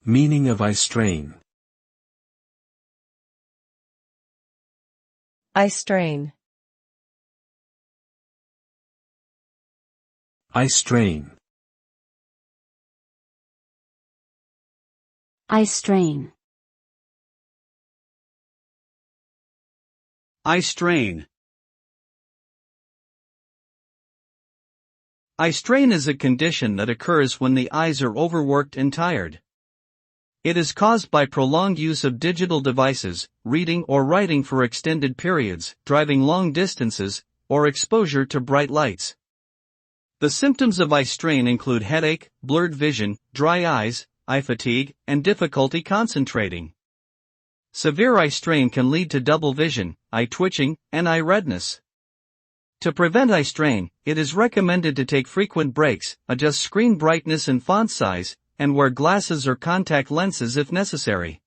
Meaning of eye strain. Eye strain. Eye strain. Eye strain. Eye strain. Eye strain is a condition that occurs when the eyes are overworked and tired. It is caused by prolonged use of digital devices, reading or writing for extended periods, driving long distances, or exposure to bright lights. The symptoms of eye strain include headache, blurred vision, dry eyes, eye fatigue, and difficulty concentrating. Severe eye strain can lead to double vision, eye twitching, and eye redness. To prevent eye strain, it is recommended to take frequent breaks, adjust screen brightness and font size, and wear glasses or contact lenses if necessary.